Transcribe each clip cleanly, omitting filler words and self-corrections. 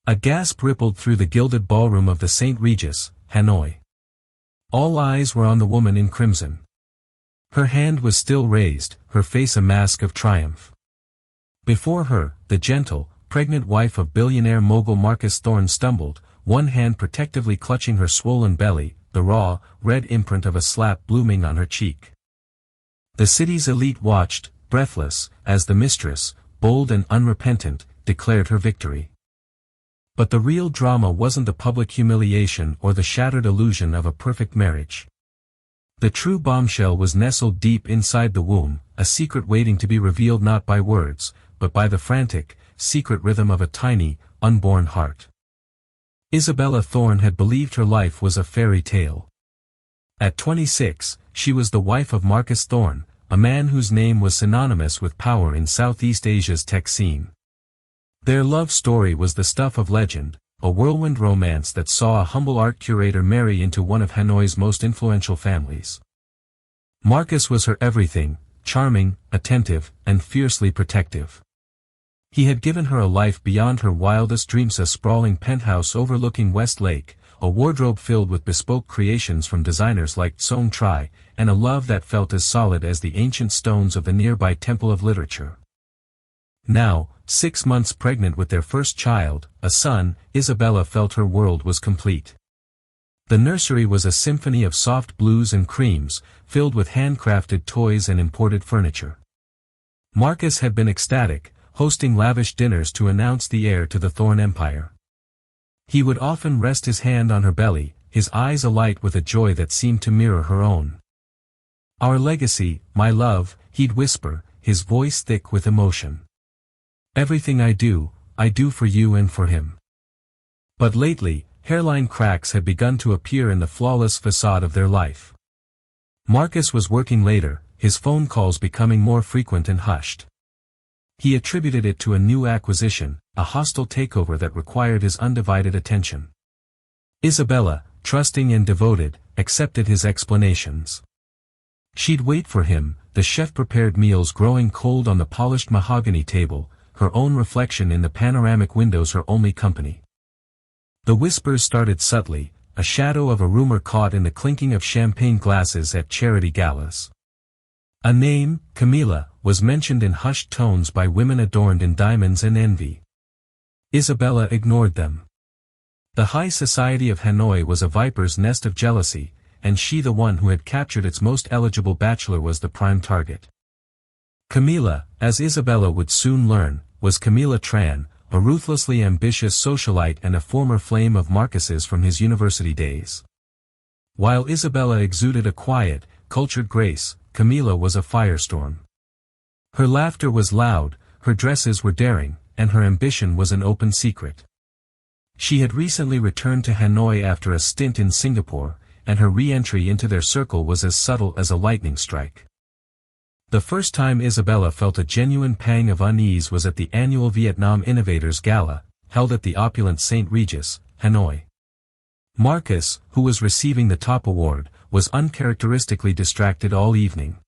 A gasp rippled through the gilded ballroom of the St. Regis, Hanoi. All eyes were on the woman in crimson. Her hand was still raised, her face a mask of triumph. Before her, the gentle, pregnant wife of billionaire mogul Marcus Thorne stumbled, one hand protectively clutching her swollen belly, the raw, red imprint of a slap blooming on her cheek. The city's elite watched, breathless, as the mistress, bold and unrepentant, declared her victory. But the real drama wasn't the public humiliation or the shattered illusion of a perfect marriage. The true bombshell was nestled deep inside the womb, a secret waiting to be revealed not by words, but by the frantic, secret rhythm of a tiny, unborn heart. Isabella Thorne had believed her life was a fairy tale. At 26, she was the wife of Marcus Thorne, a man whose name was synonymous with power in Southeast Asia's tech scene. Their love story was the stuff of legend, a whirlwind romance that saw a humble art curator marry into one of Hanoi's most influential families. Marcus was her everything, charming, attentive, and fiercely protective. He had given her a life beyond her wildest dreams, a sprawling penthouse overlooking West Lake, a wardrobe filled with bespoke creations from designers like Song Tri, and a love that felt as solid as the ancient stones of the nearby Temple of Literature. Now, 6 months pregnant with their first child, a son, Isabella felt her world was complete. The nursery was a symphony of soft blues and creams, filled with handcrafted toys and imported furniture. Marcus had been ecstatic, hosting lavish dinners to announce the heir to the Thorne empire. He would often rest his hand on her belly, his eyes alight with a joy that seemed to mirror her own. "Our legacy, my love," he'd whisper, his voice thick with emotion. "Everything I do for you and for him." But lately, hairline cracks had begun to appear in the flawless facade of their life. Marcus was working later, his phone calls becoming more frequent and hushed. He attributed it to a new acquisition, a hostile takeover that required his undivided attention. Isabella, trusting and devoted, accepted his explanations. She'd wait for him, the chef-prepared meals growing cold on the polished mahogany table, her own reflection in the panoramic windows her only company. The whispers started subtly, a shadow of a rumor caught in the clinking of champagne glasses at charity galas. A name, Camilla, was mentioned in hushed tones by women adorned in diamonds and envy. Isabella ignored them. The high society of Hanoi was a viper's nest of jealousy, and she, the one who had captured its most eligible bachelor, was the prime target. Camilla, as Isabella would soon learn, was Camilla Tran, a ruthlessly ambitious socialite and a former flame of Marcus's from his university days. While Isabella exuded a quiet, cultured grace, Camilla was a firestorm. Her laughter was loud, her dresses were daring, and her ambition was an open secret. She had recently returned to Hanoi after a stint in Singapore, and her re-entry into their circle was as subtle as a lightning strike. The first time Isabella felt a genuine pang of unease was at the annual Vietnam Innovators Gala, held at the opulent St. Regis, Hanoi. Marcus, who was receiving the top award, was uncharacteristically distracted all evening.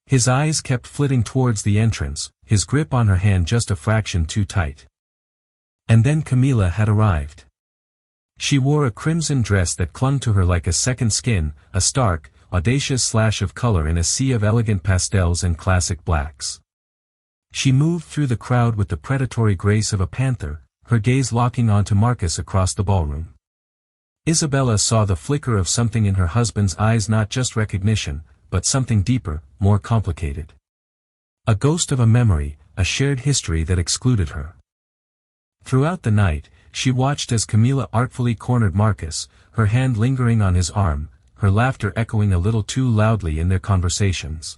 His eyes kept flitting towards the entrance, his grip on her hand just a fraction too tight. And then Camilla had arrived. She wore a crimson dress that clung to her like a second skin, a stark, audacious slash of color in a sea of elegant pastels and classic blacks. She moved through the crowd with the predatory grace of a panther, her gaze locking onto Marcus across the ballroom. Isabella saw the flicker of something in her husband's eyes, not just recognition, but something deeper, more complicated. A ghost of a memory, a shared history that excluded her. Throughout the night, she watched as Camilla artfully cornered Marcus, her hand lingering on his arm, her laughter echoing a little too loudly in their conversations.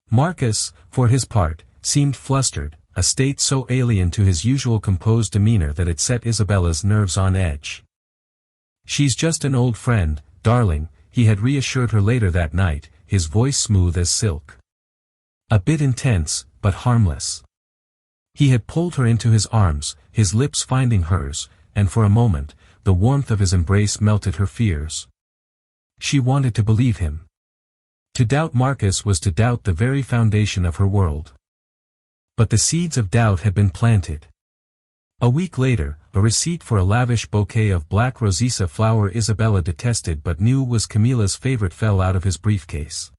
Marcus, for his part, seemed flustered, a state so alien to his usual composed demeanor that it set Isabella's nerves on edge. "She's just an old friend, darling," he had reassured her later that night, his voice smooth as silk. A bit intense, but harmless. He had pulled her into his arms, his lips finding hers, and for a moment, the warmth of his embrace melted her fears. She wanted to believe him. To doubt Marcus was to doubt the very foundation of her world. But the seeds of doubt had been planted. A week later, a receipt for a lavish bouquet of black rosacea flower Isabella detested but knew was Camilla's favorite fell out of his briefcase.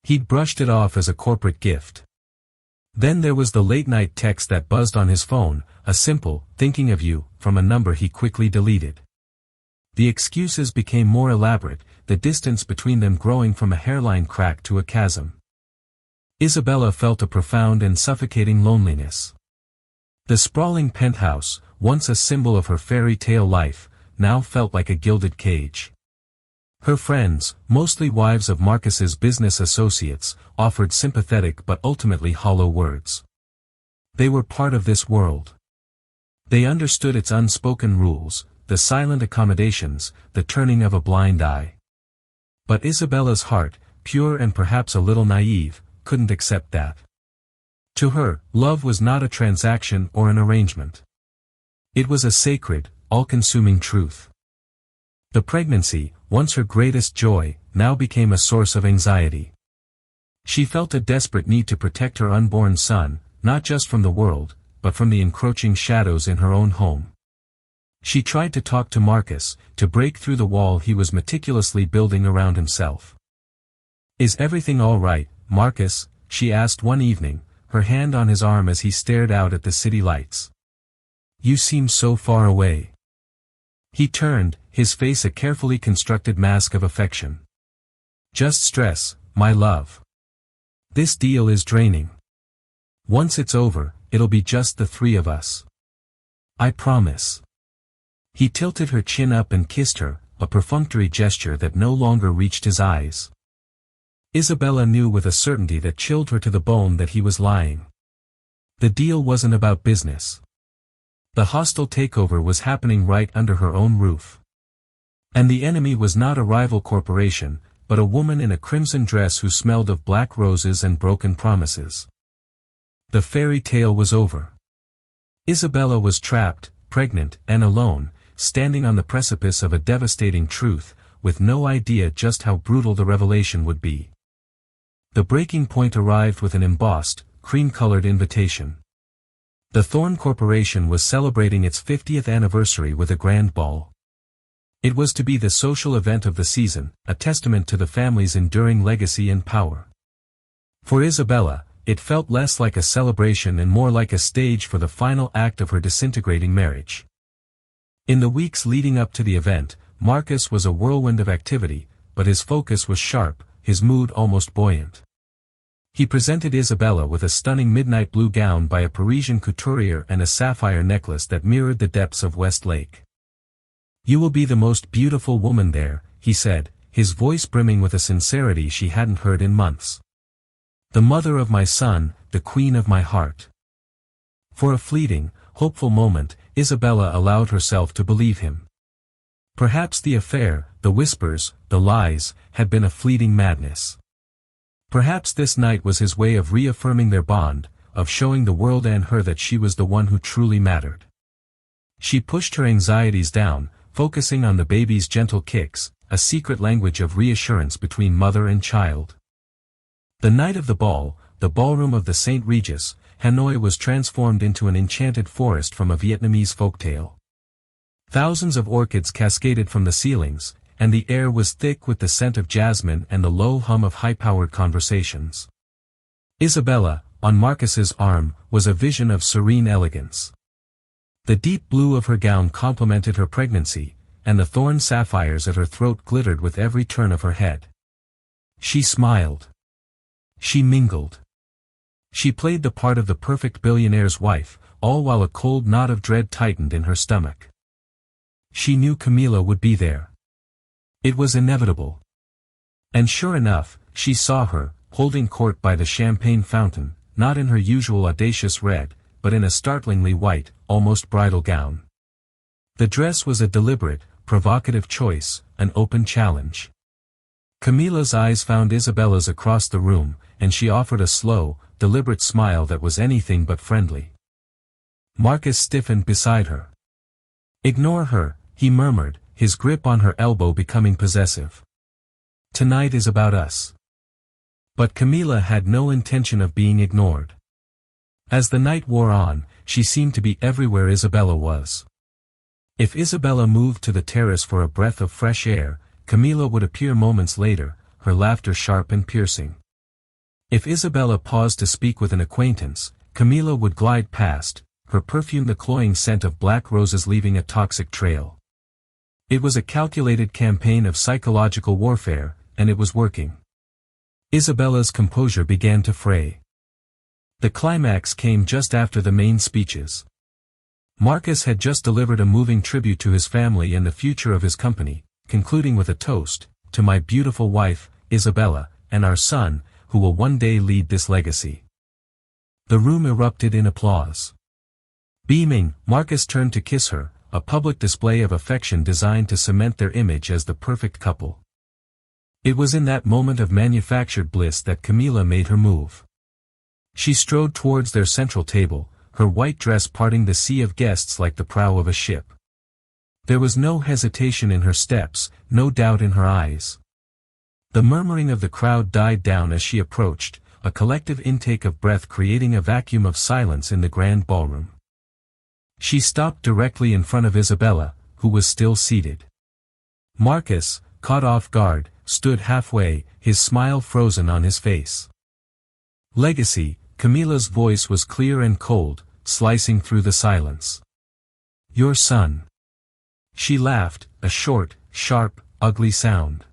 He'd brushed it off as a corporate gift. Then there was the late-night text that buzzed on his phone, a simple, "thinking of you," from a number he quickly deleted. The excuses became more elaborate, the distance between them growing from a hairline crack to a chasm. Isabella felt a profound and suffocating loneliness. The sprawling penthouse, once a symbol of her fairy tale life, now felt like a gilded cage. Her friends, mostly wives of Marcus's business associates, offered sympathetic but ultimately hollow words. They were part of this world. They understood its unspoken rules, the silent accommodations, the turning of a blind eye. But Isabella's heart, pure and perhaps a little naive, couldn't accept that. To her, love was not a transaction or an arrangement. It was a sacred, all-consuming truth. The pregnancy, once her greatest joy, now became a source of anxiety. She felt a desperate need to protect her unborn son, not just from the world, but from the encroaching shadows in her own home. She tried to talk to Marcus, to break through the wall he was meticulously building around himself. "Is everything all right, Marcus?" she asked one evening, her hand on his arm as he stared out at the city lights. "You seem so far away." He turned, his face a carefully constructed mask of affection. "Just stress, my love. This deal is draining. Once it's over, it'll be just the three of us. I promise." He tilted her chin up and kissed her, a perfunctory gesture that no longer reached his eyes. Isabella knew with a certainty that chilled her to the bone that he was lying. The deal wasn't about business. The hostile takeover was happening right under her own roof. And the enemy was not a rival corporation, but a woman in a crimson dress who smelled of black roses and broken promises. The fairy tale was over. Isabella was trapped, pregnant, and alone, standing on the precipice of a devastating truth, with no idea just how brutal the revelation would be. The breaking point arrived with an embossed, cream-colored invitation. The Thorn Corporation was celebrating its 50th anniversary with a grand ball. It was to be the social event of the season, a testament to the family's enduring legacy and power. For Isabella, it felt less like a celebration and more like a stage for the final act of her disintegrating marriage. In the weeks leading up to the event, Marcus was a whirlwind of activity, but his focus was sharp, his mood almost buoyant. He presented Isabella with a stunning midnight blue gown by a Parisian couturier and a sapphire necklace that mirrored the depths of Westlake. "You will be the most beautiful woman there," he said, his voice brimming with a sincerity she hadn't heard in months. "The mother of my son, the queen of my heart." For a fleeting, hopeful moment, Isabella allowed herself to believe him. Perhaps the affair, the whispers, the lies, had been a fleeting madness. Perhaps this night was his way of reaffirming their bond, of showing the world and her that she was the one who truly mattered. She pushed her anxieties down, focusing on the baby's gentle kicks, a secret language of reassurance between mother and child. The night of the ball, the ballroom of the St. Regis, Hanoi was transformed into an enchanted forest from a Vietnamese folktale. Thousands of orchids cascaded from the ceilings, and the air was thick with the scent of jasmine and the low hum of high-powered conversations. Isabella, on Marcus's arm, was a vision of serene elegance. The deep blue of her gown complemented her pregnancy, and the thorn sapphires at her throat glittered with every turn of her head. She smiled. She mingled. She played the part of the perfect billionaire's wife, all while a cold knot of dread tightened in her stomach. She knew Camilla would be there. It was inevitable. And sure enough, she saw her, holding court by the champagne fountain, not in her usual audacious red, but in a startlingly white, almost bridal gown. The dress was a deliberate, provocative choice, an open challenge. Camilla's eyes found Isabella's across the room, and she offered a slow, deliberate smile that was anything but friendly. Marcus stiffened beside her. "Ignore her," he murmured, his grip on her elbow becoming possessive. "Tonight is about us." But Camilla had no intention of being ignored. As the night wore on, she seemed to be everywhere Isabella was. If Isabella moved to the terrace for a breath of fresh air, Camilla would appear moments later, her laughter sharp and piercing. If Isabella paused to speak with an acquaintance, Camilla would glide past, her perfume the cloying scent of black roses leaving a toxic trail. It was a calculated campaign of psychological warfare, and it was working. Isabella's composure began to fray. The climax came just after the main speeches. Marcus had just delivered a moving tribute to his family and the future of his company, concluding with a toast, "To my beautiful wife, Isabella, and our son, who will one day lead this legacy." The room erupted in applause. Beaming, Marcus turned to kiss her, a public display of affection designed to cement their image as the perfect couple. It was in that moment of manufactured bliss that Camilla made her move. She strode towards their central table, her white dress parting the sea of guests like the prow of a ship. There was no hesitation in her steps, no doubt in her eyes. The murmuring of the crowd died down as she approached, a collective intake of breath creating a vacuum of silence in the grand ballroom. She stopped directly in front of Isabella, who was still seated. Marcus, caught off guard, stood halfway, his smile frozen on his face. "Legacy," Camilla's voice was clear and cold, slicing through the silence. "Your son." She laughed, a short, sharp, ugly sound.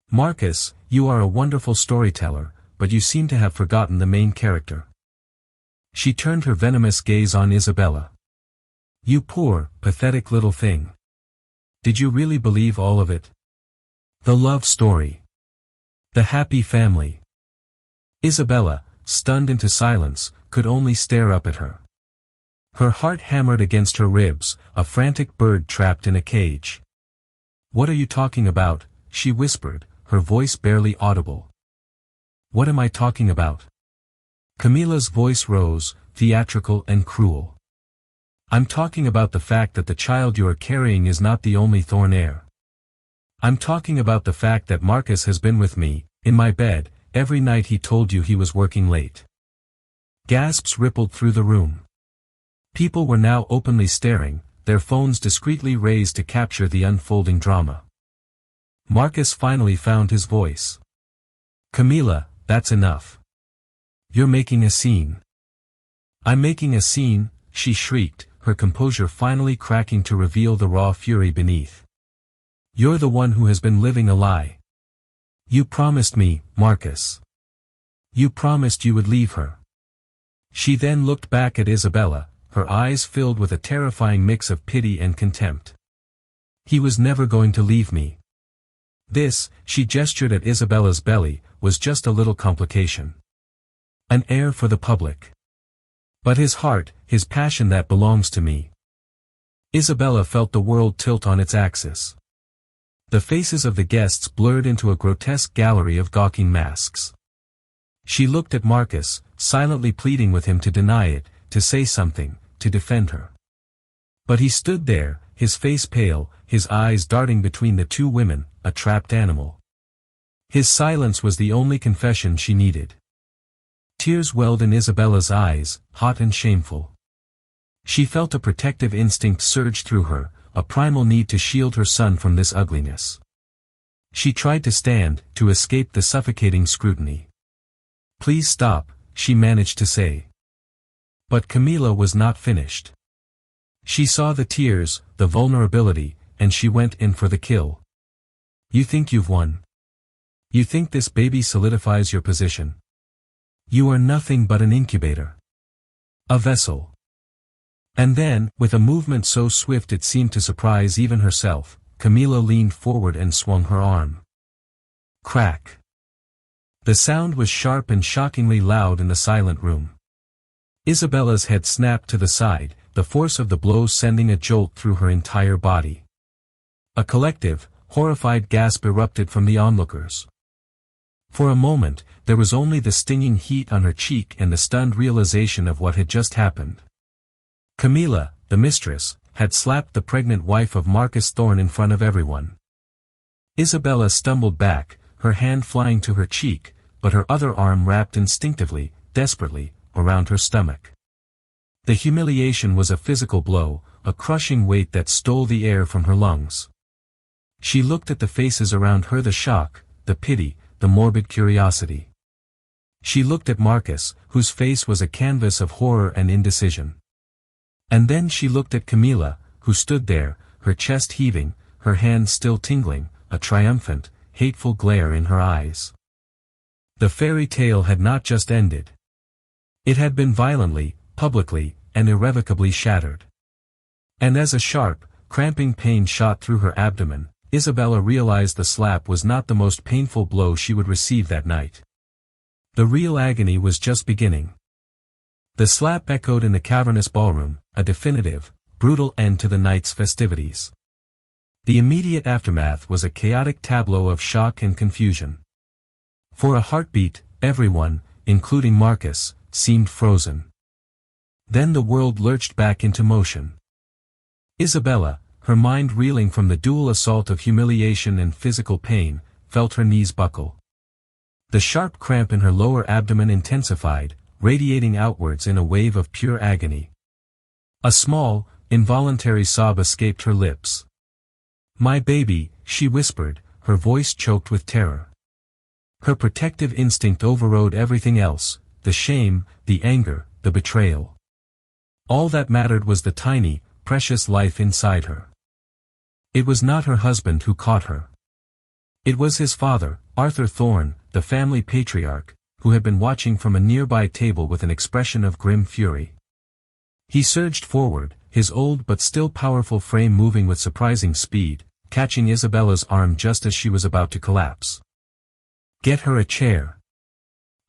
"Marcus, you are a wonderful storyteller, but you seem to have forgotten the main character." She turned her venomous gaze on Isabella. "You poor, pathetic little thing. Did you really believe all of it? The love story. The happy family." Isabella, stunned into silence, could only stare up at her. Her heart hammered against her ribs, a frantic bird trapped in a cage. "What are you talking about?" she whispered, her voice barely audible. "What am I talking about?" Camilla's voice rose, theatrical and cruel. "I'm talking about the fact that the child you are carrying is not the only thorn heir. I'm talking about the fact that Marcus has been with me, in my bed, every night he told you he was working late." Gasps rippled through the room. People were now openly staring, their phones discreetly raised to capture the unfolding drama. Marcus finally found his voice. "Camilla, that's enough. You're making a scene." "I'm making a scene," she shrieked, her composure finally cracking to reveal the raw fury beneath. "You're the one who has been living a lie. You promised me, Marcus. You promised you would leave her." She then looked back at Isabella, her eyes filled with a terrifying mix of pity and contempt. "He was never going to leave me. This," she gestured at Isabella's belly, "was just a little complication. An heir for the public. But his heart, his passion that belongs to me." Isabella felt the world tilt on its axis. The faces of the guests blurred into a grotesque gallery of gawking masks. She looked at Marcus, silently pleading with him to deny it, to say something, to defend her. But he stood there, his face pale, his eyes darting between the two women, a trapped animal. His silence was the only confession she needed. Tears welled in Isabella's eyes, hot and shameful. She felt a protective instinct surge through her, a primal need to shield her son from this ugliness. She tried to stand, to escape the suffocating scrutiny. "Please stop," she managed to say. But Camilla was not finished. She saw the tears, the vulnerability, and she went in for the kill. "You think you've won? You think this baby solidifies your position? You are nothing but an incubator. A vessel." And then, with a movement so swift it seemed to surprise even herself, Camilla leaned forward and swung her arm. Crack. The sound was sharp and shockingly loud in the silent room. Isabella's head snapped to the side, the force of the blow sending a jolt through her entire body. A collective, horrified gasp erupted from the onlookers. For a moment, there was only the stinging heat on her cheek and the stunned realization of what had just happened. Camilla, the mistress, had slapped the pregnant wife of Marcus Thorne in front of everyone. Isabella stumbled back, her hand flying to her cheek, but her other arm wrapped instinctively, desperately, around her stomach. The humiliation was a physical blow, a crushing weight that stole the air from her lungs. She looked at the faces around her, the shock, the pity, the morbid curiosity. She looked at Marcus, whose face was a canvas of horror and indecision. And then she looked at Camilla, who stood there, her chest heaving, her hands still tingling, a triumphant, hateful glare in her eyes. The fairy tale had not just ended. It had been violently, publicly, and irrevocably shattered. And as a sharp, cramping pain shot through her abdomen, Isabella realized the slap was not the most painful blow she would receive that night. The real agony was just beginning. The slap echoed in the cavernous ballroom, a definitive, brutal end to the night's festivities. The immediate aftermath was a chaotic tableau of shock and confusion. For a heartbeat, everyone, including Marcus, seemed frozen. Then the world lurched back into motion. Isabella, her mind reeling from the dual assault of humiliation and physical pain, felt her knees buckle. The sharp cramp in her lower abdomen intensified, radiating outwards in a wave of pure agony. A small, involuntary sob escaped her lips. "My baby," she whispered, her voice choked with terror. Her protective instinct overrode everything else, the shame, the anger, the betrayal. All that mattered was the tiny, precious life inside her. It was not her husband who caught her. It was his father, Arthur Thorne, the family patriarch, who had been watching from a nearby table with an expression of grim fury. He surged forward, his old but still powerful frame moving with surprising speed, catching Isabella's arm just as she was about to collapse. "Get her a chair.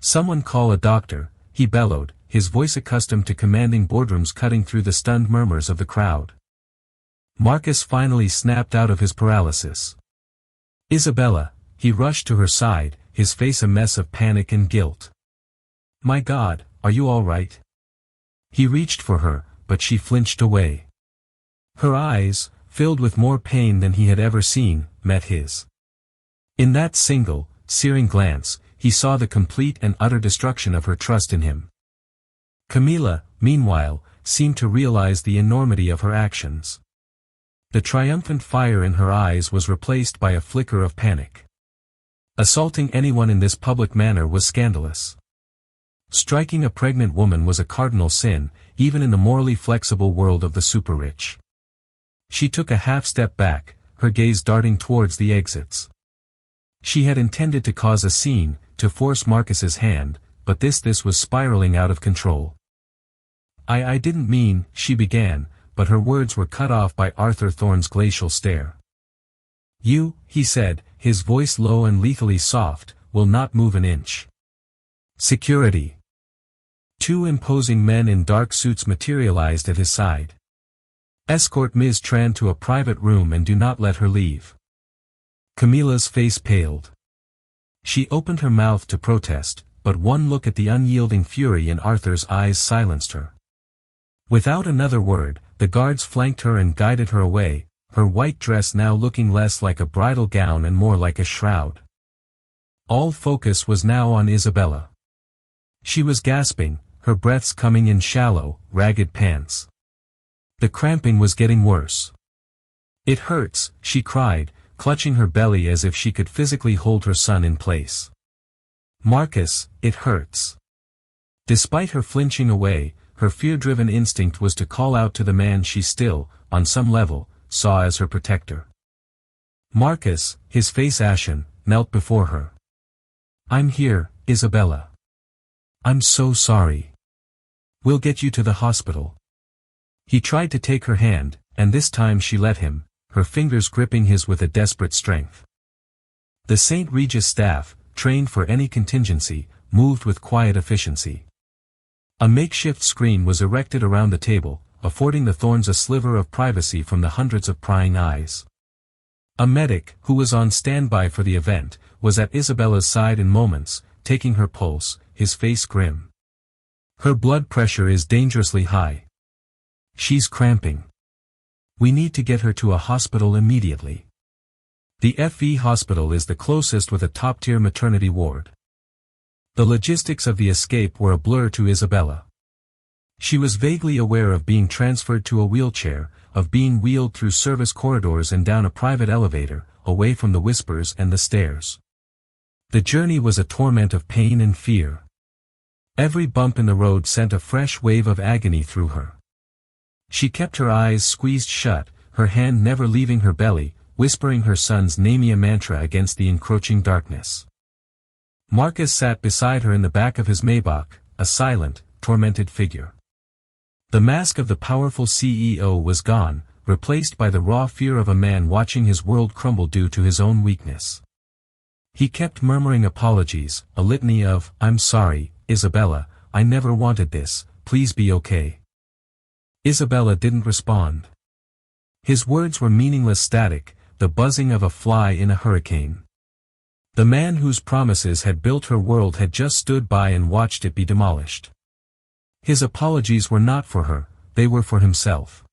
Someone call a doctor," he bellowed, his voice accustomed to commanding boardrooms cutting through the stunned murmurs of the crowd. Marcus finally snapped out of his paralysis. "Isabella," he rushed to her side, his face a mess of panic and guilt. "My God, are you all right?" He reached for her, but she flinched away. Her eyes, filled with more pain than he had ever seen, met his. In that single, searing glance, he saw the complete and utter destruction of her trust in him. Camilla, meanwhile, seemed to realize the enormity of her actions. The triumphant fire in her eyes was replaced by a flicker of panic. Assaulting anyone in this public manner was scandalous. Striking a pregnant woman was a cardinal sin, even in the morally flexible world of the super-rich. She took a half-step back, her gaze darting towards the exits. She had intended to cause a scene, to force Marcus's hand, but this was spiraling out of control. I didn't mean," she began, but her words were cut off by Arthur Thorne's glacial stare. "You," he said, his voice low and lethally soft, "will not move an inch." Security. Two imposing men in dark suits materialized at his side. "Escort Ms. Tran to a private room and do not let her leave." Camilla's face paled. She opened her mouth to protest, but one look at the unyielding fury in Arthur's eyes silenced her. Without another word, the guards flanked her and guided her away, her white dress now looking less like a bridal gown and more like a shroud. All focus was now on Isabella. She was gasping, her breaths coming in shallow, ragged pants. The cramping was getting worse. "It hurts," she cried, clutching her belly as if she could physically hold her son in place. "Marcus, it hurts." Despite her flinching away, her fear-driven instinct was to call out to the man she still, on some level, saw as her protector. Marcus, his face ashen, knelt before her. "I'm here, Isabella. I'm so sorry. We'll get you to the hospital." He tried to take her hand, and this time she let him, her fingers gripping his with a desperate strength. The St. Regis staff, trained for any contingency, moved with quiet efficiency. A makeshift screen was erected around the table, affording the Thornes a sliver of privacy from the hundreds of prying eyes. A medic, who was on standby for the event, was at Isabella's side in moments, taking her pulse, his face grim. "Her blood pressure is dangerously high. She's cramping. We need to get her to a hospital immediately. The FV hospital is the closest with a top-tier maternity ward." The logistics of the escape were a blur to Isabella. She was vaguely aware of being transferred to a wheelchair, of being wheeled through service corridors and down a private elevator, away from the whispers and the stares. The journey was a torment of pain and fear. Every bump in the road sent a fresh wave of agony through her. She kept her eyes squeezed shut, her hand never leaving her belly, whispering her son's Namia mantra against the encroaching darkness. Marcus sat beside her in the back of his Maybach, a silent, tormented figure. The mask of the powerful CEO was gone, replaced by the raw fear of a man watching his world crumble due to his own weakness. He kept murmuring apologies, a litany of, "I'm sorry, Isabella, I never wanted this, please be okay." Isabella didn't respond. His words were meaningless static, the buzzing of a fly in a hurricane. The man whose promises had built her world had just stood by and watched it be demolished. His apologies were not for her, they were for himself.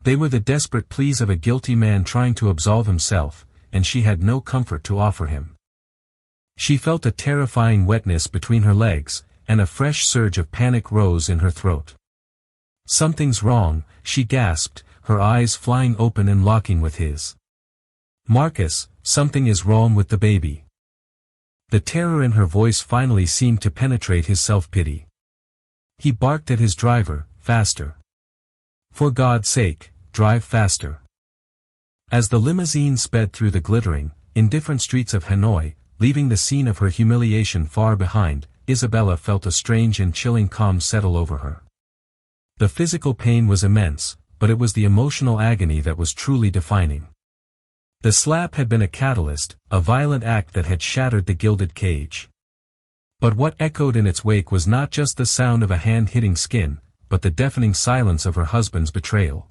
They were the desperate pleas of a guilty man trying to absolve himself, and she had no comfort to offer him. She felt a terrifying wetness between her legs, and a fresh surge of panic rose in her throat. "Something's wrong," she gasped, her eyes flying open and locking with his. "Marcus, something is wrong with the baby." The terror in her voice finally seemed to penetrate his self-pity. He barked at his driver, "Faster. For God's sake, drive faster." As the limousine sped through the glittering, indifferent streets of Hanoi, leaving the scene of her humiliation far behind, Isabella felt a strange and chilling calm settle over her. The physical pain was immense, but it was the emotional agony that was truly defining. The slap had been a catalyst, a violent act that had shattered the gilded cage. But what echoed in its wake was not just the sound of a hand hitting skin, but the deafening silence of her husband's betrayal.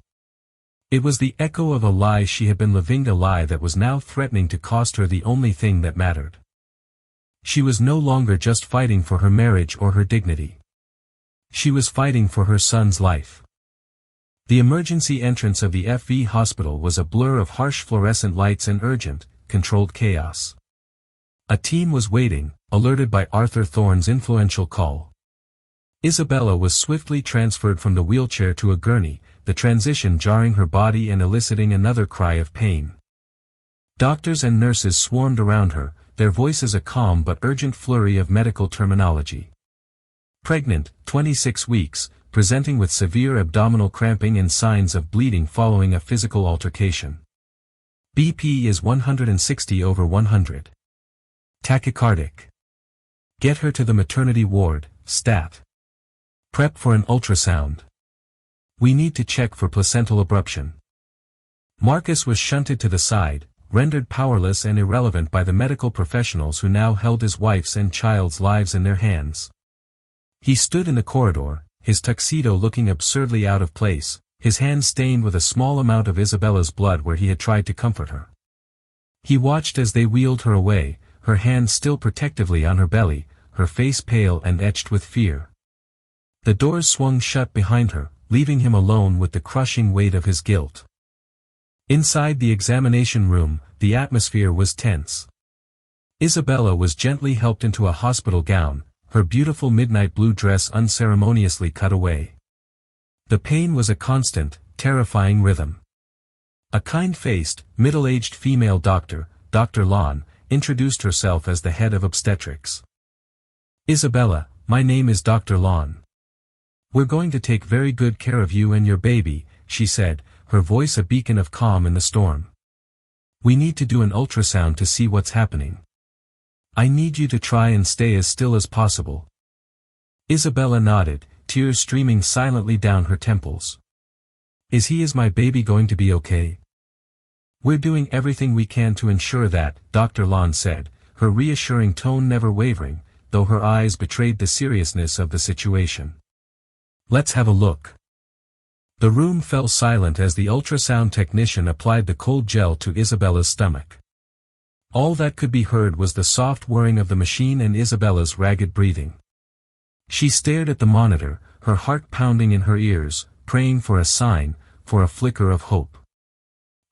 It was the echo of a lie she had been living, a lie that was now threatening to cost her the only thing that mattered. She was no longer just fighting for her marriage or her dignity. She was fighting for her son's life. The emergency entrance of the FV hospital was a blur of harsh fluorescent lights and urgent, controlled chaos. A team was waiting, alerted by Arthur Thorne's influential call. Isabella was swiftly transferred from the wheelchair to a gurney, the transition jarring her body and eliciting another cry of pain. Doctors and nurses swarmed around her, their voices a calm but urgent flurry of medical terminology. Pregnant, 26 weeks, presenting with severe abdominal cramping and signs of bleeding following a physical altercation. BP is 160/100. Tachycardic. Get her to the maternity ward, stat. Prep for an ultrasound. We need to check for placental abruption. Marcus was shunted to the side, rendered powerless and irrelevant by the medical professionals who now held his wife's and child's lives in their hands. He stood in the corridor, his tuxedo looking absurdly out of place, his hand stained with a small amount of Isabella's blood where he had tried to comfort her. He watched as they wheeled her away, her hand still protectively on her belly, her face pale and etched with fear. The doors swung shut behind her, leaving him alone with the crushing weight of his guilt. Inside the examination room, the atmosphere was tense. Isabella was gently helped into a hospital gown, her beautiful midnight blue dress unceremoniously cut away. The pain was a constant, terrifying rhythm. A kind-faced, middle-aged female doctor, Dr. Lon, introduced herself as the head of obstetrics. "Isabella, my name is Dr. Lon. We're going to take very good care of you and your baby," she said, her voice a beacon of calm in the storm. "We need to do an ultrasound to see what's happening. I need you to try and stay as still as possible." Isabella nodded, tears streaming silently down her temples. Is my baby going to be okay?" "We're doing everything we can to ensure that," Dr. Lon said, her reassuring tone never wavering, though her eyes betrayed the seriousness of the situation. "Let's have a look." The room fell silent as the ultrasound technician applied the cold gel to Isabella's stomach. All that could be heard was the soft whirring of the machine and Isabella's ragged breathing. She stared at the monitor, her heart pounding in her ears, praying for a sign, for a flicker of hope.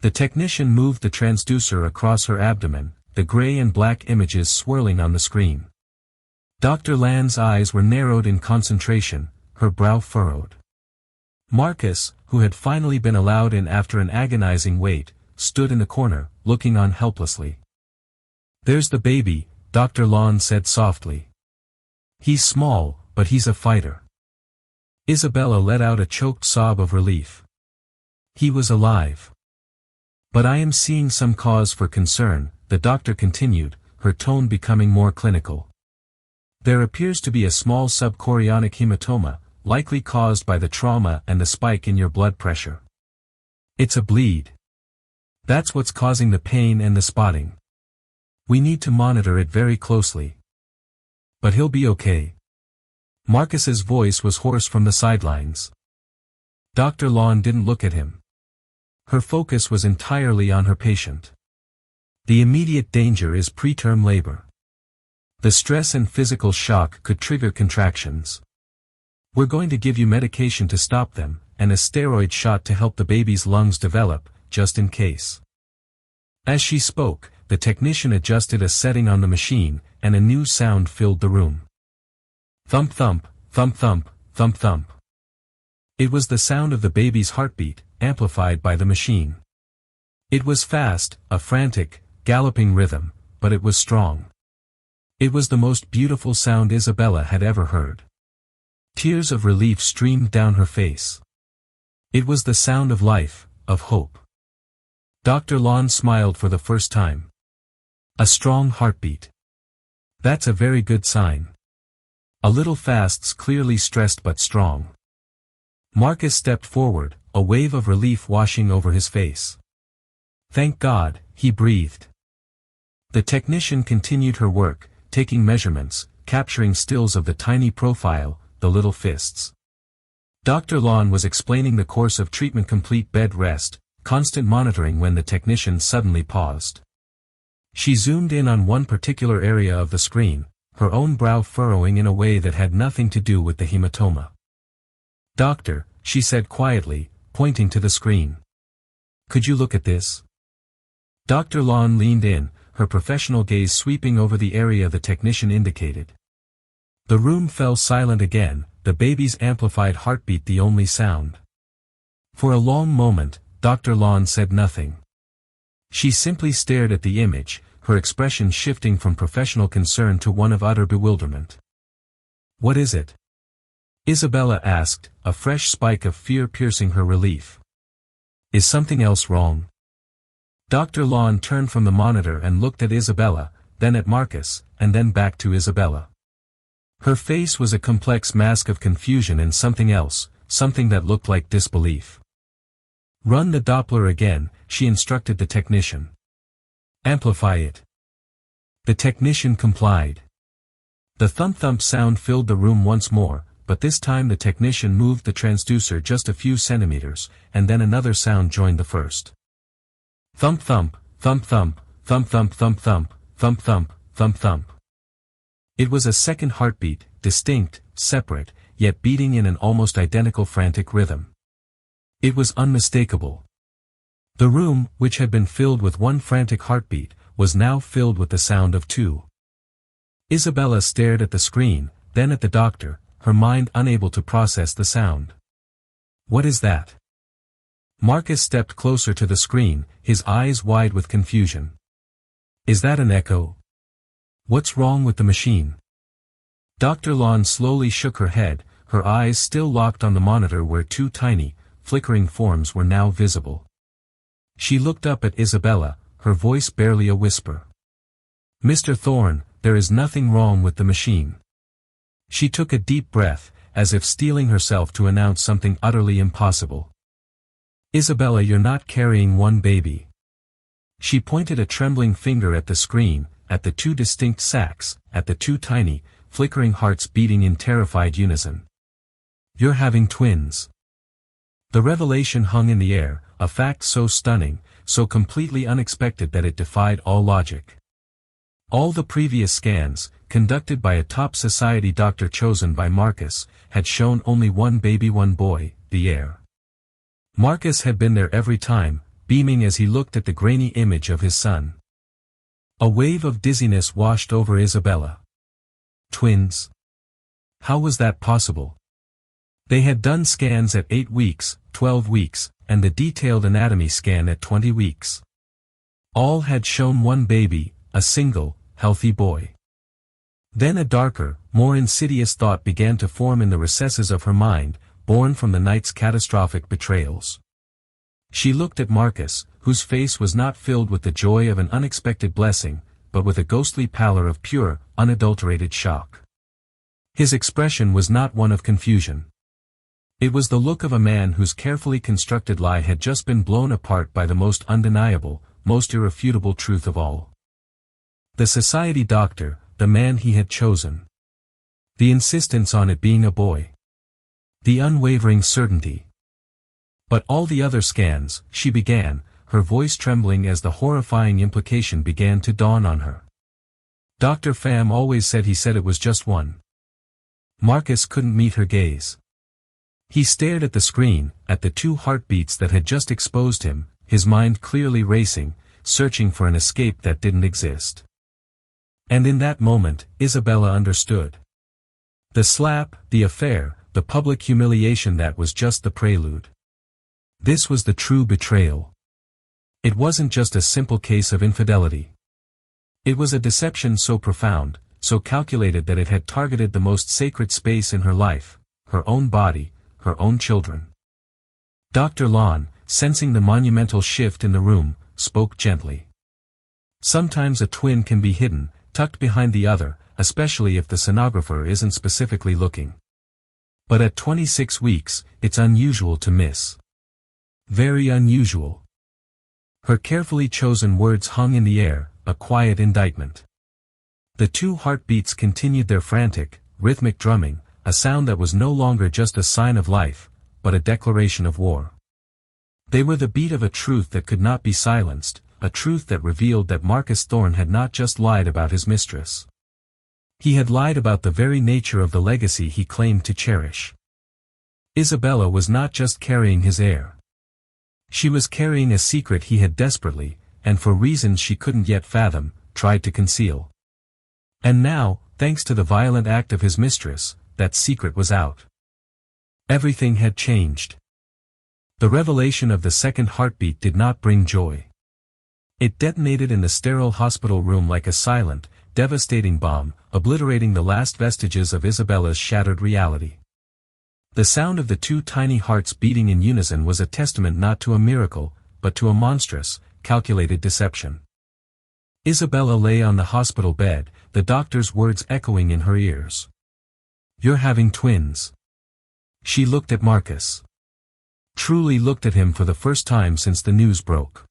The technician moved the transducer across her abdomen, the gray and black images swirling on the screen. Dr. Land's eyes were narrowed in concentration, her brow furrowed. Marcus, who had finally been allowed in after an agonizing wait, stood in the corner, looking on helplessly. "There's the baby," Dr. Lon said softly. "He's small, but he's a fighter." Isabella let out a choked sob of relief. He was alive. "But I am seeing some cause for concern," the doctor continued, her tone becoming more clinical. "There appears to be a small subchorionic hematoma, likely caused by the trauma and the spike in your blood pressure. It's a bleed. That's what's causing the pain and the spotting. We need to monitor it very closely. But he'll be okay." Marcus's voice was hoarse from the sidelines. Dr. Lon didn't look at him. Her focus was entirely on her patient. "The immediate danger is preterm labor. The stress and physical shock could trigger contractions. We're going to give you medication to stop them, and a steroid shot to help the baby's lungs develop, just in case." As she spoke, the technician adjusted a setting on the machine, and a new sound filled the room. Thump thump, thump thump, thump thump. It was the sound of the baby's heartbeat, amplified by the machine. It was fast, a frantic, galloping rhythm, but it was strong. It was the most beautiful sound Isabella had ever heard. Tears of relief streamed down her face. It was the sound of life, of hope. Dr. Lon smiled for the first time. "A strong heartbeat. That's a very good sign. A little fast, clearly stressed but strong." Marcus stepped forward, a wave of relief washing over his face. "Thank God," he breathed. The technician continued her work, taking measurements, capturing stills of the tiny profile, the little fists. Dr. Lon was explaining the course of treatment: complete bed rest, constant monitoring when the technician suddenly paused. She zoomed in on one particular area of the screen, her own brow furrowing in a way that had nothing to do with the hematoma. "Doctor," she said quietly, pointing to the screen. "Could you look at this?" Dr. Lon leaned in, her professional gaze sweeping over the area the technician indicated. The room fell silent again, the baby's amplified heartbeat the only sound. For a long moment, Dr. Lon said nothing. She simply stared at the image, her expression shifting from professional concern to one of utter bewilderment. "What is it?" Isabella asked, a fresh spike of fear piercing her relief. "Is something else wrong?" Dr. Lon turned from the monitor and looked at Isabella, then at Marcus, and then back to Isabella. Her face was a complex mask of confusion and something else, something that looked like disbelief. "Run the Doppler again," she instructed the technician. "Amplify it." The technician complied. The thump-thump sound filled the room once more, but this time the technician moved the transducer just a few centimeters, and then another sound joined the first. Thump-thump, thump-thump, thump-thump, thump-thump, thump-thump, thump-thump. It was a second heartbeat, distinct, separate, yet beating in an almost identical frantic rhythm. It was unmistakable. The room, which had been filled with one frantic heartbeat, was now filled with the sound of two. Isabella stared at the screen, then at the doctor, her mind unable to process the sound. "What is that?" Marcus stepped closer to the screen, his eyes wide with confusion. "Is that an echo? What's wrong with the machine?" Dr. Lon slowly shook her head, her eyes still locked on the monitor where two tiny, flickering forms were now visible. She looked up at Isabella, her voice barely a whisper. "Mr. Thorne, there is nothing wrong with the machine." She took a deep breath, as if steeling herself to announce something utterly impossible. "Isabella, you're not carrying one baby." She pointed a trembling finger at the screen, at the two distinct sacs, at the two tiny, flickering hearts beating in terrified unison. "You're having twins." The revelation hung in the air, a fact so stunning, so completely unexpected that it defied all logic. All the previous scans, conducted by a top society doctor chosen by Marcus, had shown only one baby, one boy, the heir. Marcus had been there every time, beaming as he looked at the grainy image of his son. A wave of dizziness washed over Isabella. Twins? How was that possible? They had done scans at 8 weeks, 12 weeks, and the detailed anatomy scan at 20 weeks. All had shown one baby, a single, healthy boy. Then a darker, more insidious thought began to form in the recesses of her mind, born from the night's catastrophic betrayals. She looked at Marcus, whose face was not filled with the joy of an unexpected blessing, but with a ghostly pallor of pure, unadulterated shock. His expression was not one of confusion. It was the look of a man whose carefully constructed lie had just been blown apart by the most undeniable, most irrefutable truth of all. The society doctor, the man he had chosen. The insistence on it being a boy. The unwavering certainty. But all the other scans, she began, her voice trembling as the horrifying implication began to dawn on her. Dr. Pham always said it was just one. Marcus couldn't meet her gaze. He stared at the screen, at the 2 heartbeats that had just exposed him, his mind clearly racing, searching for an escape that didn't exist. And in that moment, Isabella understood. The slap, the affair, the public humiliation, that was just the prelude. This was the true betrayal. It wasn't just a simple case of infidelity. It was a deception so profound, so calculated that it had targeted the most sacred space in her life, her own body, her own children. Dr. Lon, sensing the monumental shift in the room, spoke gently. Sometimes a twin can be hidden, tucked behind the other, especially if the sonographer isn't specifically looking. But at 26 weeks, it's unusual to miss. Very unusual. Her carefully chosen words hung in the air, a quiet indictment. The 2 heartbeats continued their frantic, rhythmic drumming, a sound that was no longer just a sign of life, but a declaration of war. They were the beat of a truth that could not be silenced, a truth that revealed that Marcus Thorne had not just lied about his mistress. He had lied about the very nature of the legacy he claimed to cherish. Isabella was not just carrying his heir. She was carrying a secret he had desperately, and for reasons she couldn't yet fathom, tried to conceal. And now, thanks to the violent act of his mistress, that secret was out. Everything had changed. The revelation of the second heartbeat did not bring joy. It detonated in the sterile hospital room like a silent, devastating bomb, obliterating the last vestiges of Isabella's shattered reality. The sound of the 2 tiny hearts beating in unison was a testament not to a miracle, but to a monstrous, calculated deception. Isabella lay on the hospital bed, the doctor's words echoing in her ears. "You're having twins." She looked at Marcus. Truly looked at him for the first time since the news broke.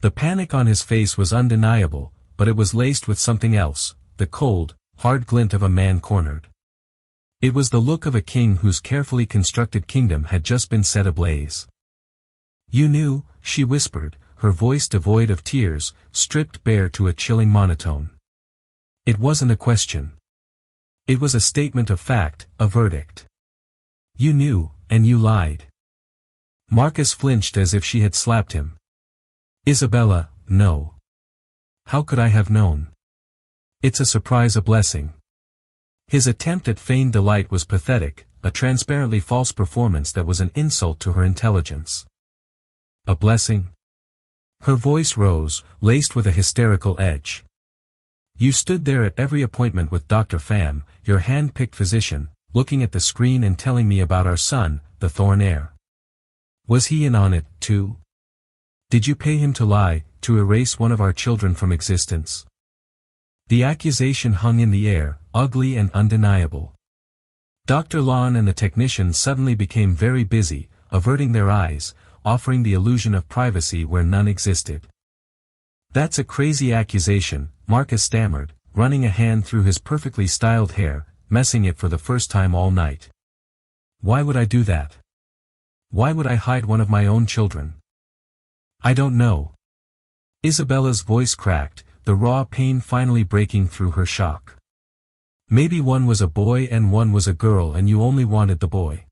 The panic on his face was undeniable, but it was laced with something else, the cold, hard glint of a man cornered. It was the look of a king whose carefully constructed kingdom had just been set ablaze. "You knew," she whispered, her voice devoid of tears, stripped bare to a chilling monotone. It wasn't a question. It was a statement of fact, a verdict. "You knew, and you lied." Marcus flinched as if she had slapped him. "Isabella, no. How could I have known? It's a surprise, a blessing." His attempt at feigned delight was pathetic, a transparently false performance that was an insult to her intelligence. "A blessing?" Her voice rose, laced with a hysterical edge. "You stood there at every appointment with Dr. Pham, your hand-picked physician, looking at the screen and telling me about our son, the Thorne heir. Was he in on it, too? Did you pay him to lie, to erase one of our children from existence?" The accusation hung in the air, ugly and undeniable. Dr. Lon and the technician suddenly became very busy, averting their eyes, offering the illusion of privacy where none existed. "That's a crazy accusation," Marcus stammered, running a hand through his perfectly styled hair, messing it for the first time all night. "Why would I do that? Why would I hide one of my own children?" "I don't know." Isabella's voice cracked, the raw pain finally breaking through her shock. "Maybe one was a boy and one was a girl and you only wanted the boy.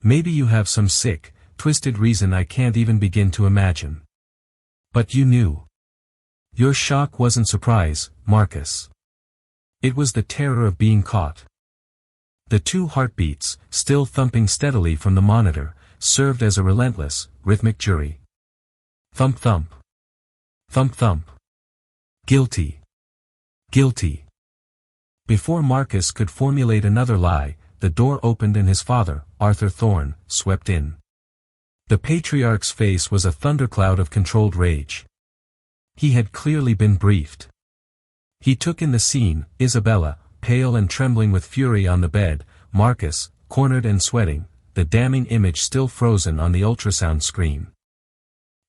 Maybe you have some sick, twisted reason I can't even begin to imagine. But you knew. Your shock wasn't surprise, Marcus. It was the terror of being caught. The 2 heartbeats, still thumping steadily from the monitor, served as a relentless, rhythmic jury. Thump thump. Thump thump. Guilty. Guilty. Before Marcus could formulate another lie, the door opened and his father, Arthur Thorne, swept in. The patriarch's face was a thundercloud of controlled rage. He had clearly been briefed. He took in the scene, Isabella, pale and trembling with fury on the bed, Marcus, cornered and sweating, the damning image still frozen on the ultrasound screen.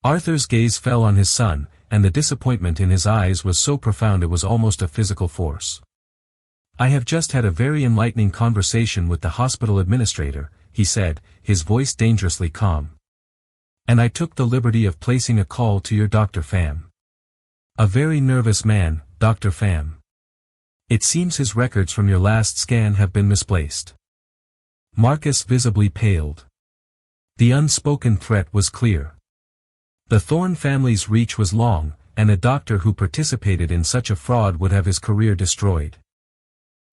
Arthur's gaze fell on his son, and the disappointment in his eyes was so profound it was almost a physical force. "I have just had a very enlightening conversation with the hospital administrator," he said, his voice dangerously calm. "And I took the liberty of placing a call to your Dr. Pham. A very nervous man, Dr. Pham. It seems his records from your last scan have been misplaced." Marcus visibly paled. The unspoken threat was clear. The Thorne family's reach was long, and a doctor who participated in such a fraud would have his career destroyed.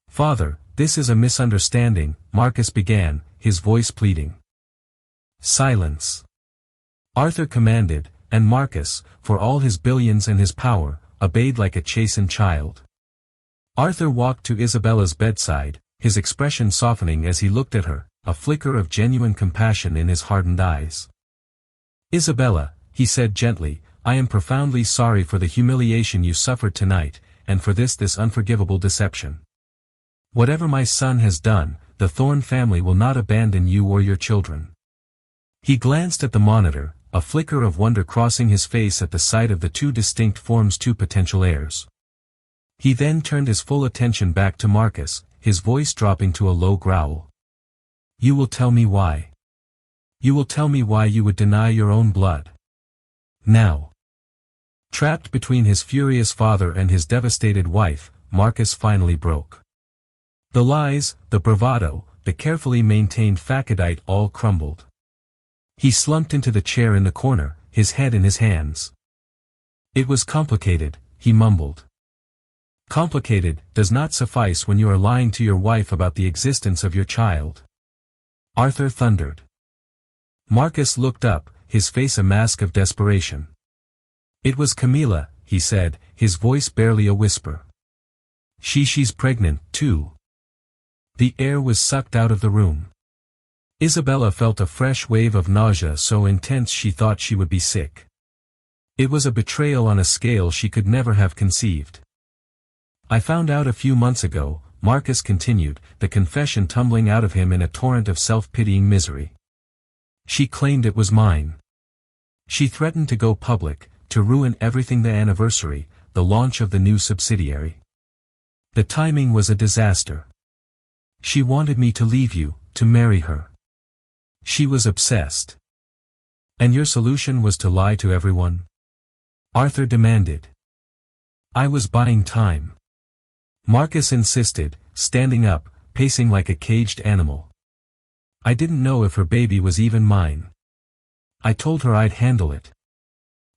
"Father, this is a misunderstanding," Marcus began, his voice pleading. "Silence," Arthur commanded, and Marcus, for all his billions and his power, obeyed like a chastened child. Arthur walked to Isabella's bedside, his expression softening as he looked at her, a flicker of genuine compassion in his hardened eyes. "Isabella," he said gently, "I am profoundly sorry for the humiliation you suffered tonight, and for this unforgivable deception. Whatever my son has done, the Thorne family will not abandon you or your children." He glanced at the monitor, a flicker of wonder crossing his face at the sight of the 2 distinct forms, 2 potential heirs. He then turned his full attention back to Marcus, his voice dropping to a low growl. "You will tell me why. You will tell me why you would deny your own blood. Now." Trapped between his furious father and his devastated wife, Marcus finally broke. The lies, the bravado, the carefully maintained facade all crumbled. He slumped into the chair in the corner, his head in his hands. "It was complicated," he mumbled. "Complicated does not suffice when you are lying to your wife about the existence of your child," Arthur thundered. Marcus looked up, his face a mask of desperation. "It was Camilla," he said, his voice barely a whisper. She's pregnant, too." The air was sucked out of the room. Isabella felt a fresh wave of nausea so intense she thought she would be sick. It was a betrayal on a scale she could never have conceived. "I found out a few months ago," Marcus continued, the confession tumbling out of him in a torrent of self-pitying misery. "She claimed it was mine. She threatened to go public, to ruin everything, the anniversary, the launch of the new subsidiary. The timing was a disaster. She wanted me to leave you, to marry her. She was obsessed." "And your solution was to lie to everyone?" Arthur demanded. "I was buying time," Marcus insisted, standing up, pacing like a caged animal. "I didn't know if her baby was even mine. I told her I'd handle it.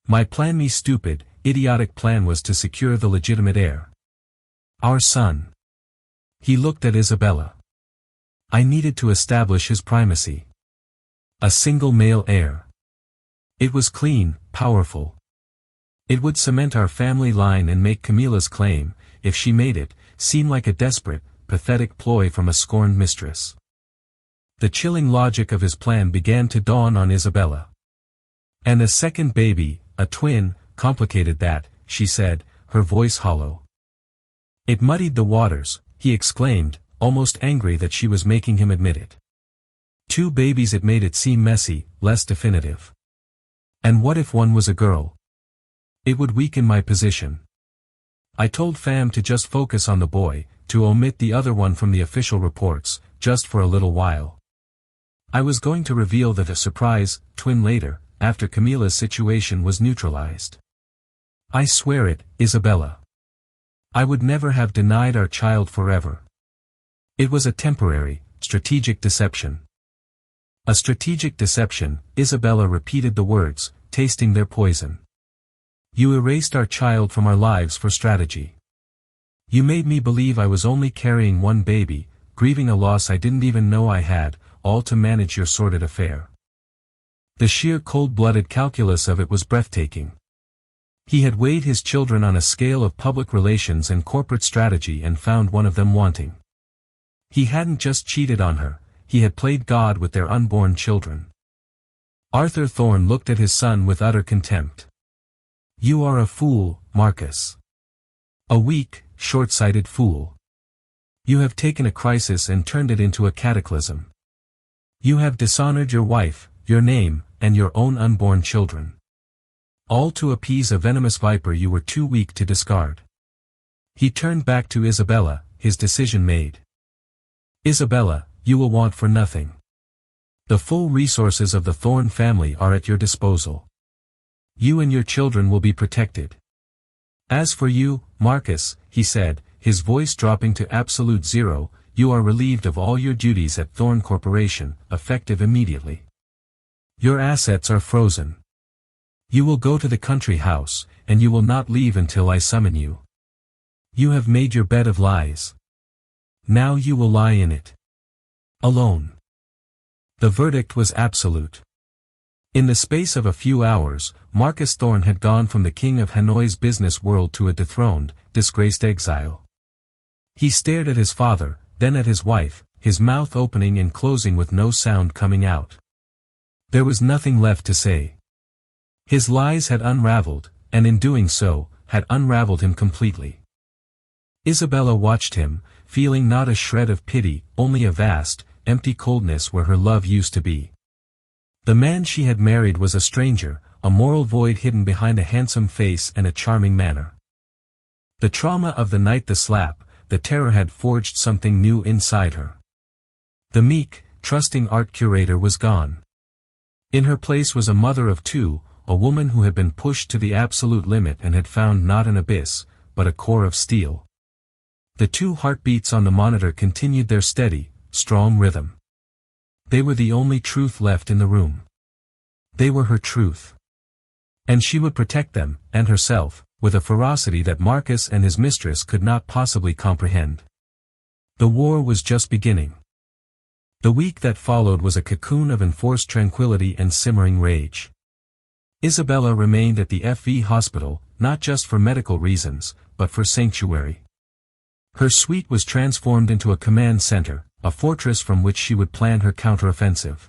My plan, me stupid, idiotic plan, was to secure the legitimate heir. Our son." He looked at Isabella. "I needed to establish his primacy. A single male heir. It was clean, powerful. It would cement our family line and make Camilla's claim, if she made it, seem like a desperate, pathetic ploy from a scorned mistress." The chilling logic of his plan began to dawn on Isabella. "And a second baby, a twin, complicated that," she said, her voice hollow. "It muddied the waters," he exclaimed, almost angry that she was making him admit it. "2 babies, it made it seem messy, less definitive. And what if one was a girl? It would weaken my position. I told Pham to just focus on the boy, to omit the other one from the official reports, just for a little while. I was going to reveal that a surprise twin later, after Camilla's situation was neutralized. I swear it, Isabella. I would never have denied our child forever. It was a temporary, strategic deception." "A strategic deception," Isabella repeated the words, tasting their poison. "You erased our child from our lives for strategy. You made me believe I was only carrying one baby, grieving a loss I didn't even know I had, all to manage your sordid affair. The sheer cold-blooded calculus of it was breathtaking. He had weighed his children on a scale of public relations and corporate strategy and found one of them wanting. He hadn't just cheated on her, he had played God with their unborn children. Arthur Thorne looked at his son with utter contempt. You are a fool, Marcus. A weak, short-sighted fool. You have taken a crisis and turned it into a cataclysm. You have dishonored your wife, your name, and your own unborn children. All to appease a venomous viper you were too weak to discard. He turned back to Isabella, his decision made. Isabella, you will want for nothing. The full resources of the Thorne family are at your disposal. You and your children will be protected. As for you, Marcus, he said, his voice dropping to absolute zero, you are relieved of all your duties at Thorne Corporation, effective immediately. Your assets are frozen. You will go to the country house, and you will not leave until I summon you. You have made your bed of lies. Now you will lie in it. Alone. The verdict was absolute. In the space of a few hours, Marcus Thorne had gone from the king of Hanoi's business world to a dethroned, disgraced exile. He stared at his father, then at his wife, his mouth opening and closing with no sound coming out. There was nothing left to say. His lies had unraveled, and in doing so, had unraveled him completely. Isabella watched him, feeling not a shred of pity, only a vast, empty coldness where her love used to be. The man she had married was a stranger, a moral void hidden behind a handsome face and a charming manner. The trauma of the night, the slap, the terror had forged something new inside her. The meek, trusting art curator was gone. In her place was a mother of two, a woman who had been pushed to the absolute limit and had found not an abyss, but a core of steel. The two heartbeats on the monitor continued their steady, strong rhythm. They were the only truth left in the room. They were her truth. And she would protect them, and herself, with a ferocity that Marcus and his mistress could not possibly comprehend. The war was just beginning. The week that followed was a cocoon of enforced tranquility and simmering rage. Isabella remained at the FV hospital, not just for medical reasons, but for sanctuary. Her suite was transformed into a command center, a fortress from which she would plan her counteroffensive.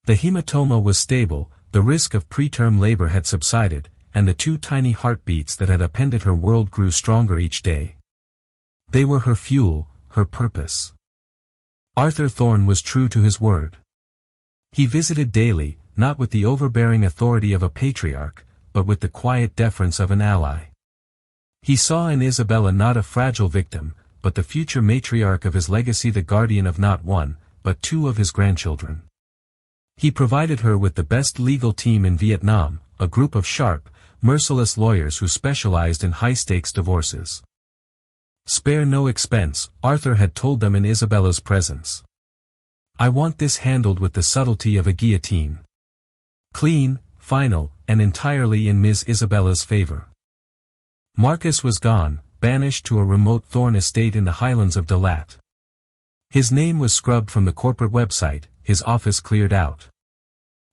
The hematoma was stable, the risk of preterm labor had subsided, and the two tiny heartbeats that had appended her world grew stronger each day. They were her fuel, her purpose. Arthur Thorne was true to his word. He visited daily, not with the overbearing authority of a patriarch, but with the quiet deference of an ally. He saw in Isabella not a fragile victim, but the future matriarch of his legacy, the guardian of not one, but two of his grandchildren. He provided her with the best legal team in Vietnam, a group of sharp, merciless lawyers who specialized in high-stakes divorces. Spare no expense, Arthur had told them in Isabella's presence. I want this handled with the subtlety of a guillotine. Clean, final, and entirely in Ms. Isabella's favor. Marcus was gone, banished to a remote Thorne estate in the highlands of Dalat. His name was scrubbed from the corporate website, his office cleared out.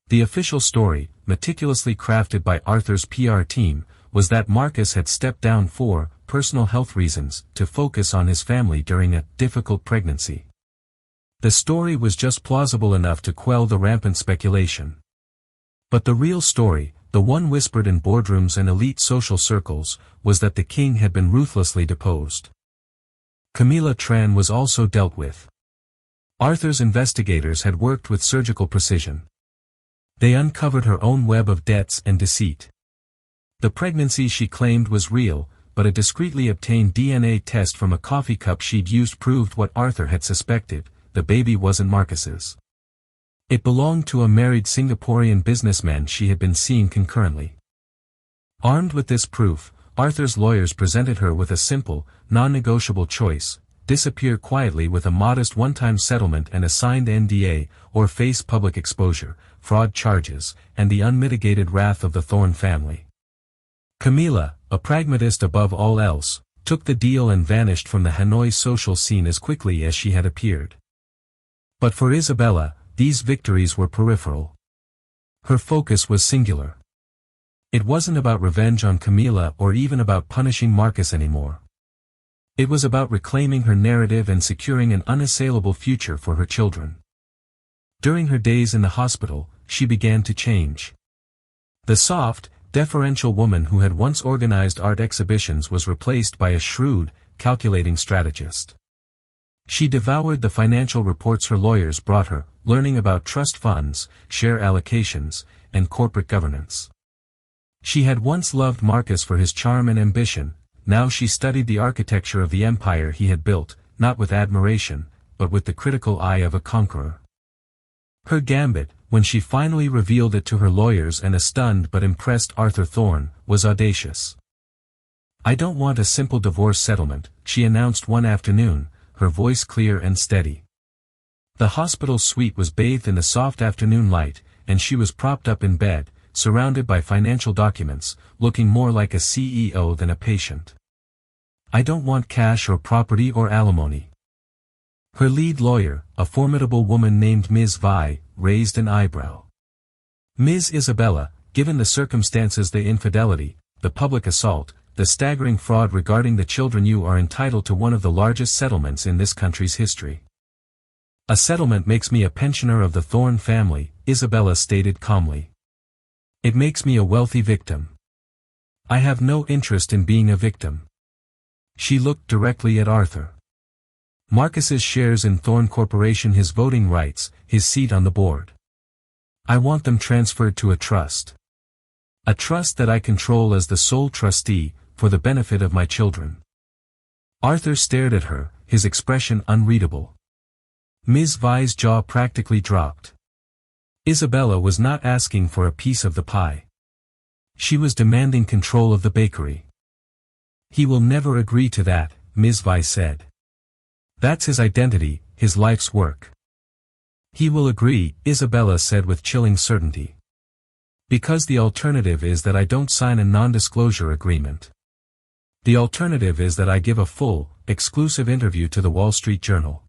The official story, meticulously crafted by Arthur's PR team, was that Marcus had stepped down for personal health reasons to focus on his family during a difficult pregnancy. The story was just plausible enough to quell the rampant speculation. But the real story, the one whispered in boardrooms and elite social circles, was that the king had been ruthlessly deposed. Camilla Tran was also dealt with. Arthur's investigators had worked with surgical precision. They uncovered her own web of debts and deceit. The pregnancy she claimed was real, but a discreetly obtained DNA test from a coffee cup she'd used proved what Arthur had suspected: the baby wasn't Marcus's. It belonged to a married Singaporean businessman she had been seeing concurrently. Armed with this proof, Arthur's lawyers presented her with a simple, non-negotiable choice: disappear quietly with a modest one-time settlement and a signed NDA, or face public exposure, fraud charges, and the unmitigated wrath of the Thorne family. Camilla, a pragmatist above all else, took the deal and vanished from the Hanoi social scene as quickly as she had appeared. But for Isabella, these victories were peripheral. Her focus was singular. It wasn't about revenge on Camilla or even about punishing Marcus anymore. It was about reclaiming her narrative and securing an unassailable future for her children. During her days in the hospital, she began to change. The soft, deferential woman who had once organized art exhibitions was replaced by a shrewd, calculating strategist. She devoured the financial reports her lawyers brought her, learning about trust funds, share allocations, and corporate governance. She had once loved Marcus for his charm and ambition. Now she studied the architecture of the empire he had built, not with admiration, but with the critical eye of a conqueror. Her gambit, when she finally revealed it to her lawyers and a stunned but impressed Arthur Thorne, was audacious. "I don't want a simple divorce settlement," she announced one afternoon, her voice clear and steady. The hospital suite was bathed in the soft afternoon light, and she was propped up in bed, surrounded by financial documents, looking more like a CEO than a patient. "I don't want cash or property or alimony." Her lead lawyer, a formidable woman named Ms. Vi, raised an eyebrow. "Ms. Isabella, given the circumstances, the infidelity, the public assault, the staggering fraud regarding the children, you are entitled to one of the largest settlements in this country's history." "A settlement makes me a pensioner of the Thorne family," Isabella stated calmly. "It makes me a wealthy victim. I have no interest in being a victim." She looked directly at Arthur. "Marcus's shares in Thorne Corporation, his voting rights, his seat on the board. I want them transferred to a trust. A trust that I control as the sole trustee, for the benefit of my children." Arthur stared at her, his expression unreadable. Ms. Vi's jaw practically dropped. Isabella was not asking for a piece of the pie. She was demanding control of the bakery. "He will never agree to that," Ms. Vi said. "That's his identity, his life's work." "He will agree," Isabella said with chilling certainty. "Because the alternative is that I don't sign a non-disclosure agreement. The alternative is that I give a full, exclusive interview to the Wall Street Journal.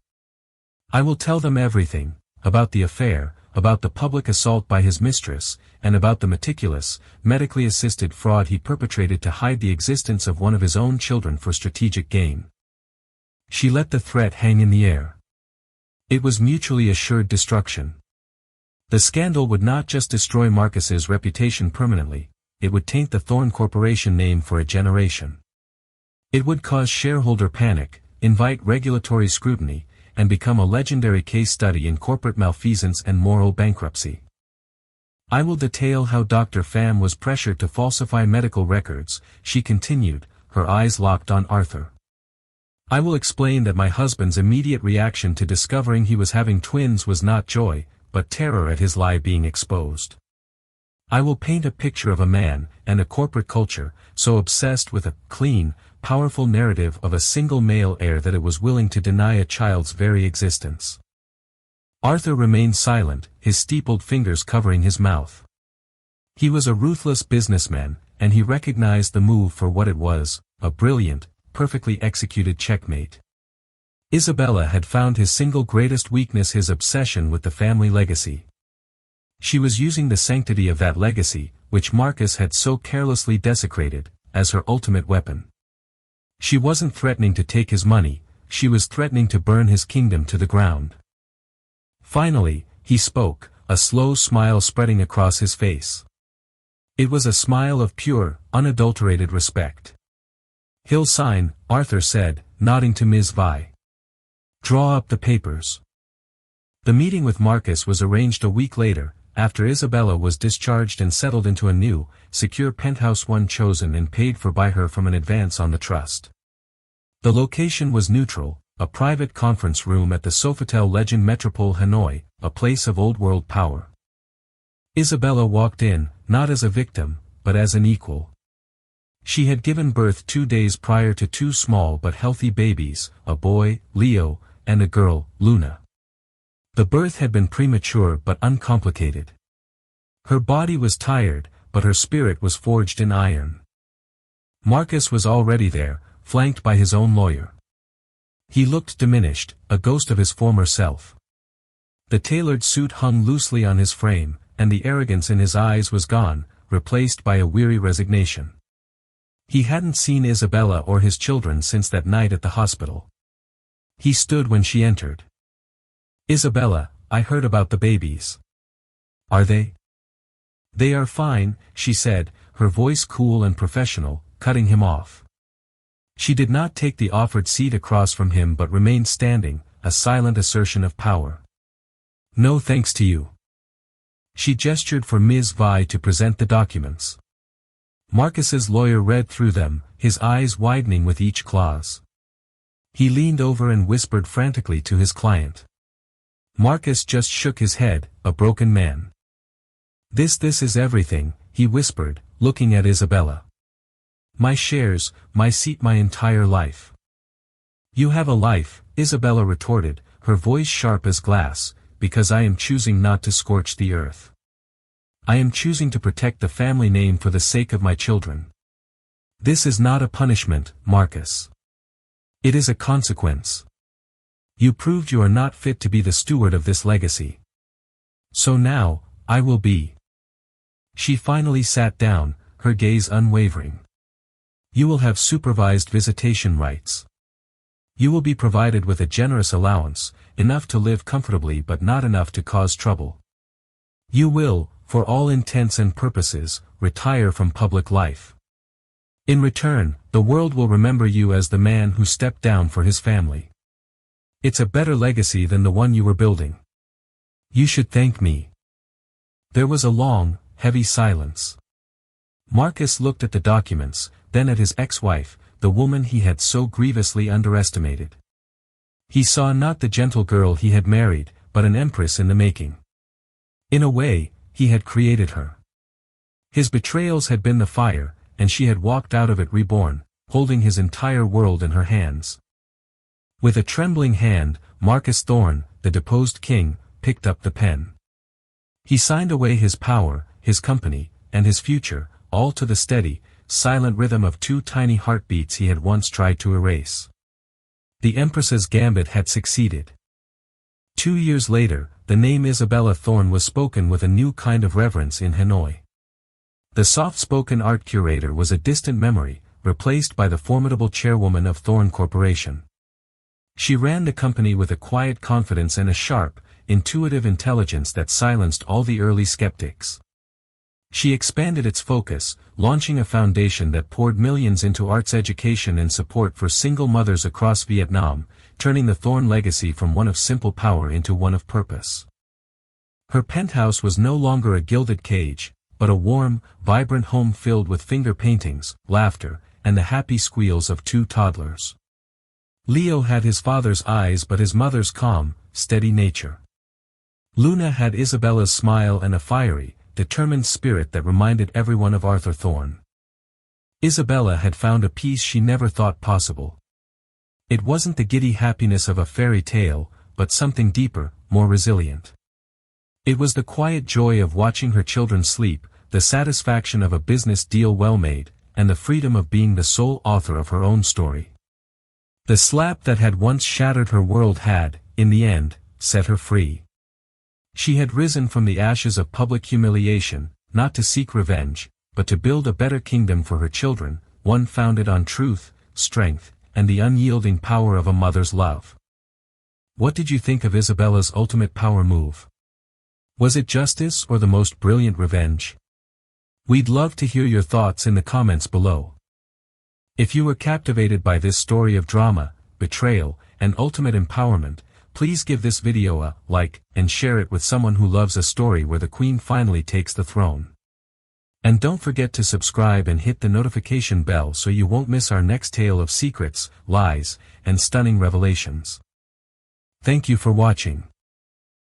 I will tell them everything, about the affair, about the public assault by his mistress, and about the meticulous, medically assisted fraud he perpetrated to hide the existence of one of his own children for strategic gain." She let the threat hang in the air. It was mutually assured destruction. The scandal would not just destroy Marcus's reputation permanently, it would taint the Thorne Corporation name for a generation. It would cause shareholder panic, invite regulatory scrutiny, and become a legendary case study in corporate malfeasance and moral bankruptcy. "I will detail how Dr. Pham was pressured to falsify medical records," she continued, her eyes locked on Arthur. "I will explain that my husband's immediate reaction to discovering he was having twins was not joy, but terror at his lie being exposed. I will paint a picture of a man, and a corporate culture, so obsessed with a clean, powerful narrative of a single male heir that it was willing to deny a child's very existence." Arthur remained silent, his steepled fingers covering his mouth. He was a ruthless businessman, and he recognized the move for what it was, a brilliant, perfectly executed checkmate. Isabella had found his single greatest weakness, his obsession with the family legacy. She was using the sanctity of that legacy, which Marcus had so carelessly desecrated, as her ultimate weapon. She wasn't threatening to take his money, she was threatening to burn his kingdom to the ground. Finally, he spoke, a slow smile spreading across his face. It was a smile of pure, unadulterated respect. "He'll sign," Arthur said, nodding to Ms. Vi. "Draw up the papers." The meeting with Marcus was arranged a week later, after Isabella was discharged and settled into a new, secure penthouse, one chosen and paid for by her from an advance on the trust. The location was neutral, a private conference room at the Sofitel Legend Metropole Hanoi, a place of old-world power. Isabella walked in, not as a victim, but as an equal. She had given birth 2 days prior to 2 small but healthy babies, a boy, Leo, and a girl, Luna. The birth had been premature but uncomplicated. Her body was tired, but her spirit was forged in iron. Marcus was already there, flanked by his own lawyer. He looked diminished, a ghost of his former self. The tailored suit hung loosely on his frame, and the arrogance in his eyes was gone, replaced by a weary resignation. He hadn't seen Isabella or his children since that night at the hospital. He stood when she entered. "Isabella, I heard about the babies. Are they?" "They are fine," she said, her voice cool and professional, cutting him off. She did not take the offered seat across from him but remained standing, a silent assertion of power. "No thanks to you." She gestured for Ms. Vi to present the documents. Marcus's lawyer read through them, his eyes widening with each clause. He leaned over and whispered frantically to his client. Marcus just shook his head, a broken man. This is everything," he whispered, looking at Isabella. "My shares, my seat, my entire life." "You have a life," Isabella retorted, her voice sharp as glass, "because I am choosing not to scorch the earth. I am choosing to protect the family name for the sake of my children. This is not a punishment, Marcus. It is a consequence. You proved you are not fit to be the steward of this legacy. So now, I will be." She finally sat down, her gaze unwavering. "You will have supervised visitation rights. You will be provided with a generous allowance, enough to live comfortably but not enough to cause trouble. You will, for all intents and purposes, retire from public life. In return, the world will remember you as the man who stepped down for his family. It's a better legacy than the one you were building. You should thank me." There was a long, heavy silence. Marcus looked at the documents, then at his ex-wife, the woman he had so grievously underestimated. He saw not the gentle girl he had married, but an empress in the making. In a way, he had created her. His betrayals had been the fire, and she had walked out of it reborn, holding his entire world in her hands. With a trembling hand, Marcus Thorne, the deposed king, picked up the pen. He signed away his power, his company, and his future, all to the steady, silent rhythm of two tiny heartbeats he had once tried to erase. The Empress's gambit had succeeded. 2 years later, the name Isabella Thorne was spoken with a new kind of reverence in Hanoi. The soft-spoken art curator was a distant memory, replaced by the formidable chairwoman of Thorne Corporation. She ran the company with a quiet confidence and a sharp, intuitive intelligence that silenced all the early skeptics. She expanded its focus, launching a foundation that poured millions into arts education and support for single mothers across Vietnam, turning the Thorne legacy from one of simple power into one of purpose. Her penthouse was no longer a gilded cage, but a warm, vibrant home filled with finger paintings, laughter, and the happy squeals of 2 toddlers. Leo had his father's eyes but his mother's calm, steady nature. Luna had Isabella's smile and a fiery, determined spirit that reminded everyone of Arthur Thorne. Isabella had found a peace she never thought possible. It wasn't the giddy happiness of a fairy tale, but something deeper, more resilient. It was the quiet joy of watching her children sleep, the satisfaction of a business deal well made, and the freedom of being the sole author of her own story. The slap that had once shattered her world had, in the end, set her free. She had risen from the ashes of public humiliation, not to seek revenge, but to build a better kingdom for her children, one founded on truth, strength, and the unyielding power of a mother's love. What did you think of Isabella's ultimate power move? Was it justice or the most brilliant revenge? We'd love to hear your thoughts in the comments below. If you were captivated by this story of drama, betrayal, and ultimate empowerment, please give this video a like, and share it with someone who loves a story where the queen finally takes the throne. And don't forget to subscribe and hit the notification bell so you won't miss our next tale of secrets, lies, and stunning revelations. Thank you for watching.